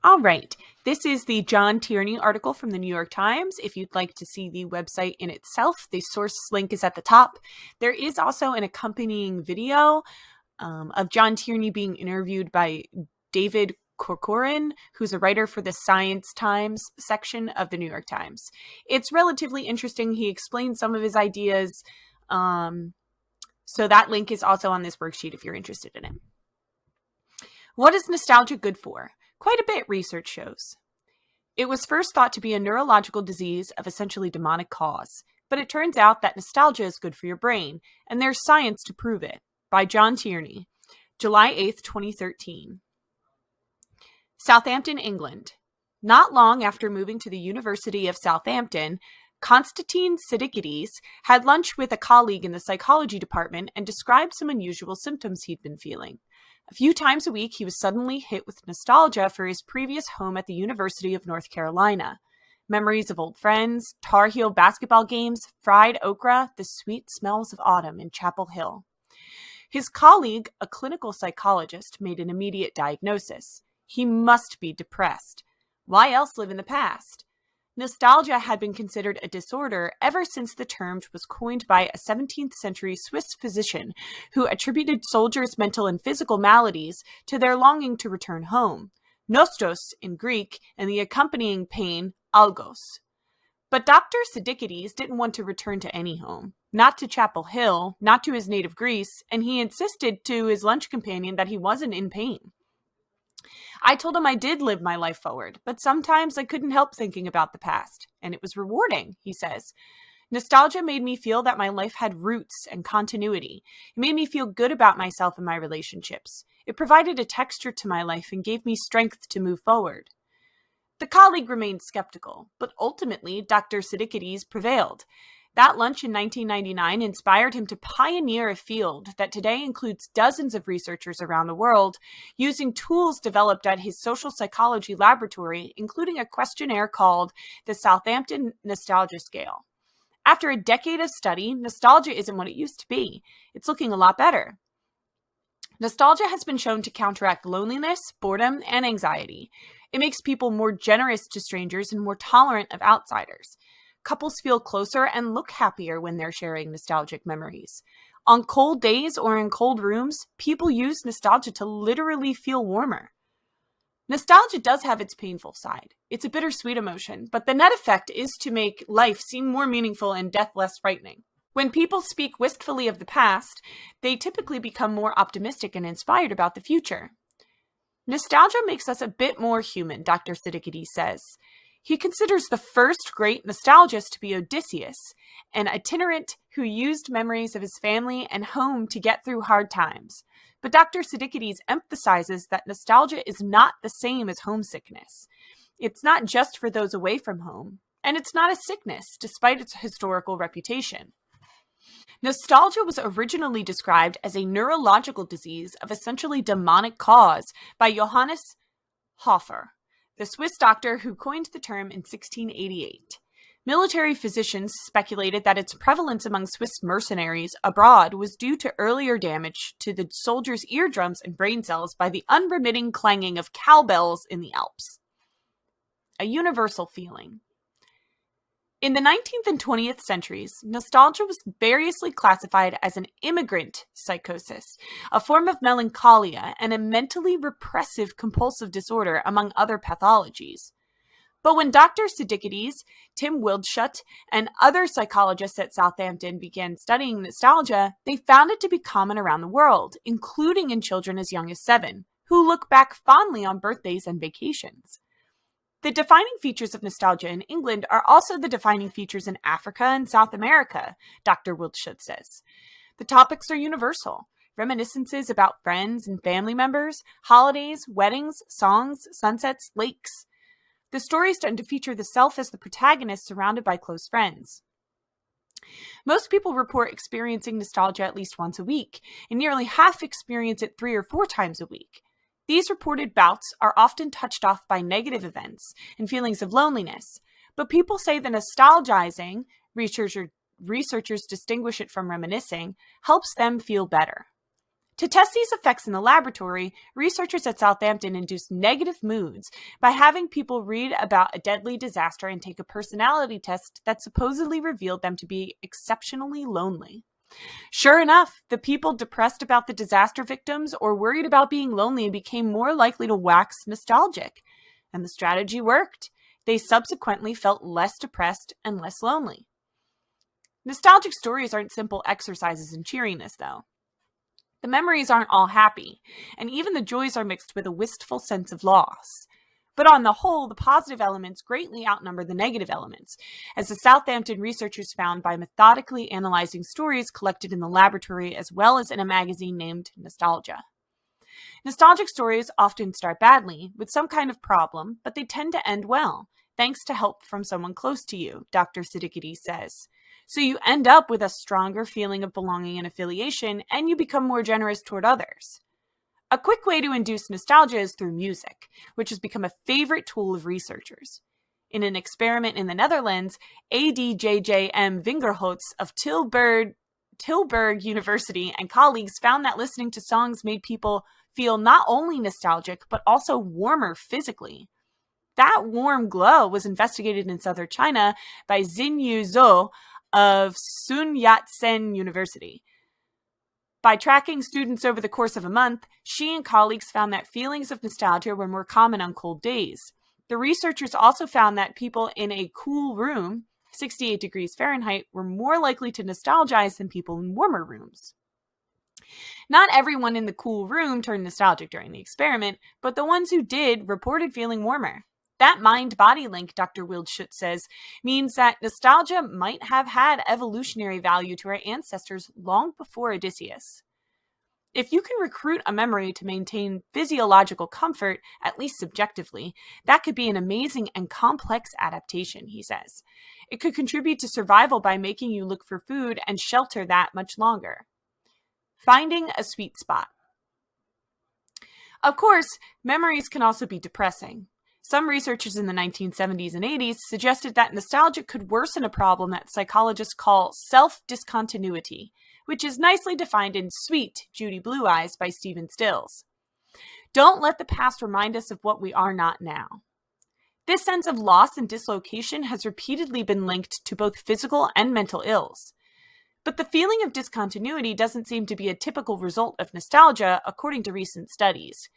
All right. This is the John Tierney article from the New York Times. If you'd like to see the website in itself, the source link is at the top. There is also an accompanying video of John Tierney being interviewed by David Corcoran, who's a writer for the Science Times section of the New York Times. It's relatively interesting. He explains some of his ideas. So that link is also on this worksheet if you're interested in it. What is nostalgia good for? Quite a bit, research shows. It was first thought to be a neurological disease of essentially demonic cause, but it turns out that nostalgia is good for your brain, and there's science to prove it. By John Tierney, July 8th, 2013. Southampton, England. Not long after moving to the University of Southampton, Konstantin Siddiquides had lunch with a colleague in the psychology department and described some unusual symptoms he'd been feeling. A few times a week, he was suddenly hit with nostalgia for his previous home at the University of North Carolina. Memories of old friends, Tar Heel basketball games, fried okra, the sweet smells of autumn in Chapel Hill. His colleague, a clinical psychologist, made an immediate diagnosis. He must be depressed. Why else live in the past? Nostalgia had been considered a disorder ever since the term was coined by a 17th century Swiss physician who attributed soldiers' mental and physical maladies to their longing to return home, nostos in Greek, and the accompanying pain, algos. But Dr. Siddiquides didn't want to return to any home, not to Chapel Hill, not to his native Greece, and he insisted to his lunch companion that he wasn't in pain. I told him I did live my life forward, but sometimes I couldn't help thinking about the past, and it was rewarding, he says. Nostalgia made me feel that my life had roots and continuity. It made me feel good about myself and my relationships. It provided a texture to my life and gave me strength to move forward. The colleague remained skeptical, but ultimately Dr. Siddiquides prevailed. That lunch in 1999 inspired him to pioneer a field that today includes dozens of researchers around the world using tools developed at his social psychology laboratory, including a questionnaire called the Southampton Nostalgia Scale. After a decade of study, nostalgia isn't what it used to be. It's looking a lot better. Nostalgia has been shown to counteract loneliness, boredom, and anxiety. It makes people more generous to strangers and more tolerant of outsiders. Couples feel closer and look happier when they're sharing nostalgic memories. On cold days or in cold rooms, people use nostalgia to literally feel warmer. Nostalgia does have its painful side. It's a bittersweet emotion, but the net effect is to make life seem more meaningful and death less frightening. When people speak wistfully of the past, they typically become more optimistic and inspired about the future. Nostalgia makes us a bit more human, Dr. Siddiquides says. He considers the first great nostalgist to be Odysseus, an itinerant who used memories of his family and home to get through hard times. But Dr. Siddiquides emphasizes that nostalgia is not the same as homesickness. It's not just for those away from home, and it's not a sickness, despite its historical reputation. Nostalgia was originally described as a neurological disease of essentially demonic cause by Johannes Hofer, the Swiss doctor who coined the term in 1688. Military physicians speculated that its prevalence among Swiss mercenaries abroad was due to earlier damage to the soldiers' eardrums and brain cells by the unremitting clanging of cowbells in the Alps. A universal feeling. In the 19th and 20th centuries, nostalgia was variously classified as an immigrant psychosis, a form of melancholia, and a mentally repressive compulsive disorder, among other pathologies. But when Dr. Siddiquides, Tim Wildschut, and other psychologists at Southampton began studying nostalgia, they found it to be common around the world, including in children as young as 7, who look back fondly on birthdays and vacations. The defining features of nostalgia in England are also the defining features in Africa and South America, Dr. Wildschut says. The topics are universal. Reminiscences about friends and family members, holidays, weddings, songs, sunsets, lakes. The stories tend to feature the self as the protagonist surrounded by close friends. Most people report experiencing nostalgia at least once a week, and nearly half experience it 3 or 4 times a week. These reported bouts are often touched off by negative events and feelings of loneliness, but people say the nostalgizing, researchers distinguish it from reminiscing, helps them feel better. To test these effects in the laboratory, researchers at Southampton induced negative moods by having people read about a deadly disaster and take a personality test that supposedly revealed them to be exceptionally lonely. Sure enough, the people depressed about the disaster victims or worried about being lonely became more likely to wax nostalgic. And the strategy worked. They subsequently felt less depressed and less lonely. Nostalgic stories aren't simple exercises in cheeriness, though. The memories aren't all happy, and even the joys are mixed with a wistful sense of loss. But on the whole, the positive elements greatly outnumber the negative elements, as the Southampton researchers found by methodically analyzing stories collected in the laboratory as well as in a magazine named Nostalgia. Nostalgic stories often start badly, with some kind of problem, but they tend to end well, thanks to help from someone close to you, Dr. Siddiqui says. So you end up with a stronger feeling of belonging and affiliation, and you become more generous toward others. A quick way to induce nostalgia is through music, which has become a favorite tool of researchers. In an experiment in the Netherlands, ADJJM Vingerhoots of Tilburg University and colleagues found that listening to songs made people feel not only nostalgic, but also warmer physically. That warm glow was investigated in southern China by Xinyu Zhou of Sun Yat-sen University. By tracking students over the course of a month, she and colleagues found that feelings of nostalgia were more common on cold days. The researchers also found that people in a cool room, 68 degrees Fahrenheit, were more likely to nostalgize than people in warmer rooms. Not everyone in the cool room turned nostalgic during the experiment, but the ones who did reported feeling warmer. That mind-body link, Dr. Wildschut says, means that nostalgia might have had evolutionary value to our ancestors long before Odysseus. If you can recruit a memory to maintain physiological comfort, at least subjectively, that could be an amazing and complex adaptation, he says. It could contribute to survival by making you look for food and shelter that much longer. Finding a sweet spot. Of course, memories can also be depressing. Some researchers in the 1970s and 80s suggested that nostalgia could worsen a problem that psychologists call self-discontinuity, which is nicely defined in Sweet, Judy Blue Eyes by Stephen Stills. Don't let the past remind us of what we are not now. This sense of loss and dislocation has repeatedly been linked to both physical and mental ills. But the feeling of discontinuity doesn't seem to be a typical result of nostalgia, according to recent studies.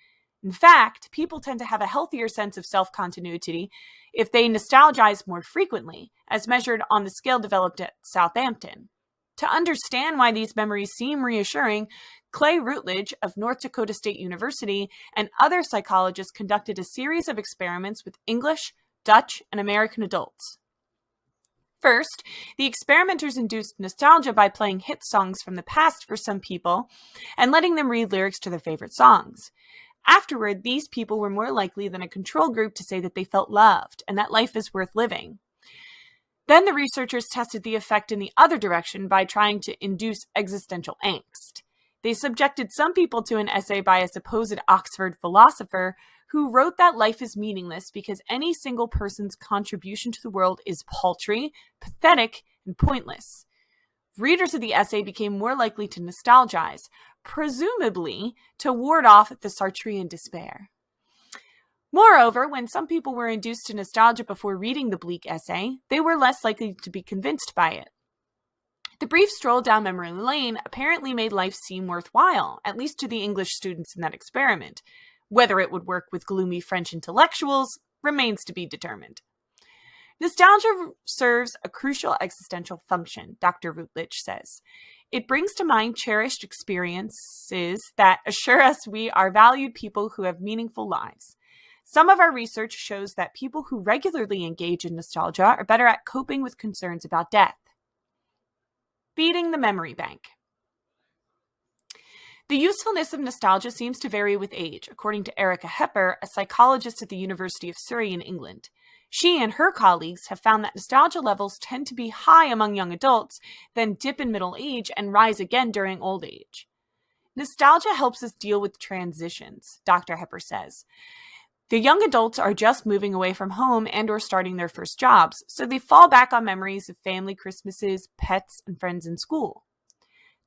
In fact, people tend to have a healthier sense of self-continuity if they nostalgize more frequently, as measured on the scale developed at Southampton. To understand why these memories seem reassuring, Clay Routledge of North Dakota State University and other psychologists conducted a series of experiments with English, Dutch, and American adults. First, the experimenters induced nostalgia by playing hit songs from the past for some people and letting them read lyrics to their favorite songs. Afterward, these people were more likely than a control group to say that they felt loved and that life is worth living. Then the researchers tested the effect in the other direction by trying to induce existential angst. They subjected some people to an essay by a supposed Oxford philosopher who wrote that life is meaningless because any single person's contribution to the world is paltry, pathetic, and pointless. Readers of the essay became more likely to nostalgize, presumably to ward off the Sartrean despair. Moreover, when some people were induced to nostalgia before reading the bleak essay, they were less likely to be convinced by it. The brief stroll down memory lane apparently made life seem worthwhile, at least to the English students in that experiment. Whether it would work with gloomy French intellectuals remains to be determined. Nostalgia serves a crucial existential function, Dr. Routledge says. It brings to mind cherished experiences that assure us we are valued people who have meaningful lives. Some of our research shows that people who regularly engage in nostalgia are better at coping with concerns about death. Feeding the memory bank. The usefulness of nostalgia seems to vary with age, according to Erica Hepper, a psychologist at the University of Surrey in England. She and her colleagues have found that nostalgia levels tend to be high among young adults, then dip in middle age and rise again during old age. Nostalgia helps us deal with transitions, Dr. Hepper says. The young adults are just moving away from home and or starting their first jobs, so they fall back on memories of family Christmases, pets, and friends in school.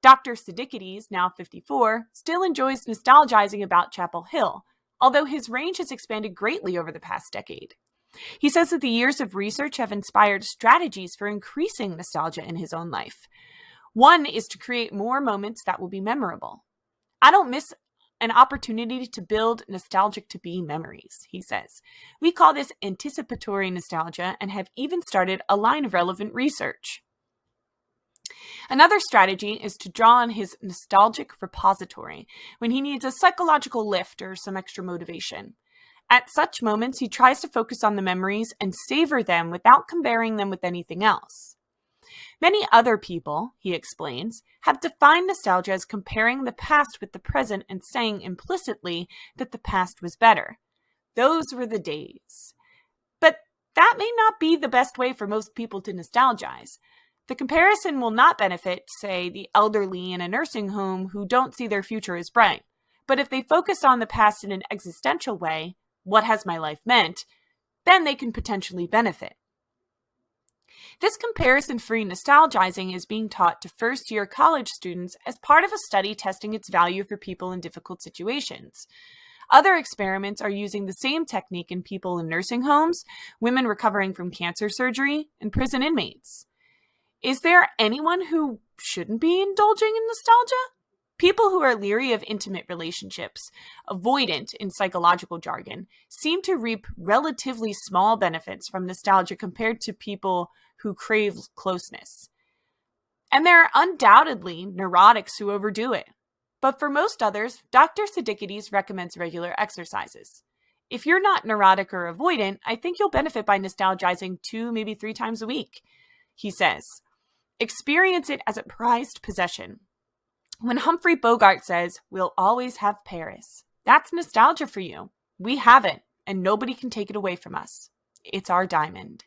Dr. Siddiquides, now 54, still enjoys nostalgizing about Chapel Hill, although his range has expanded greatly over the past decade. He says that the years of research have inspired strategies for increasing nostalgia in his own life. One is to create more moments that will be memorable. I don't miss an opportunity to build nostalgic to be memories, he says. We call this anticipatory nostalgia and have even started a line of relevant research. Another strategy is to draw on his nostalgic repository when he needs a psychological lift or some extra motivation. At such moments, he tries to focus on the memories and savor them without comparing them with anything else. Many other people, he explains, have defined nostalgia as comparing the past with the present and saying implicitly that the past was better. Those were the days. But that may not be the best way for most people to nostalgize. The comparison will not benefit, say, the elderly in a nursing home who don't see their future as bright. But if they focus on the past in an existential way, what has my life meant, then they can potentially benefit. This comparison-free nostalgizing is being taught to first-year college students as part of a study testing its value for people in difficult situations. Other experiments are using the same technique in people in nursing homes, women recovering from cancer surgery, and prison inmates. Is there anyone who shouldn't be indulging in nostalgia? People who are leery of intimate relationships, avoidant in psychological jargon, seem to reap relatively small benefits from nostalgia compared to people who crave closeness. And there are undoubtedly neurotics who overdo it. But for most others, Dr. Siddiquides recommends regular exercises. If you're not neurotic or avoidant, I think you'll benefit by nostalgizing 2, maybe 3 times a week. He says, experience it as a prized possession. When Humphrey Bogart says, we'll always have Paris, that's nostalgia for you. We have it, and nobody can take it away from us. It's our diamond.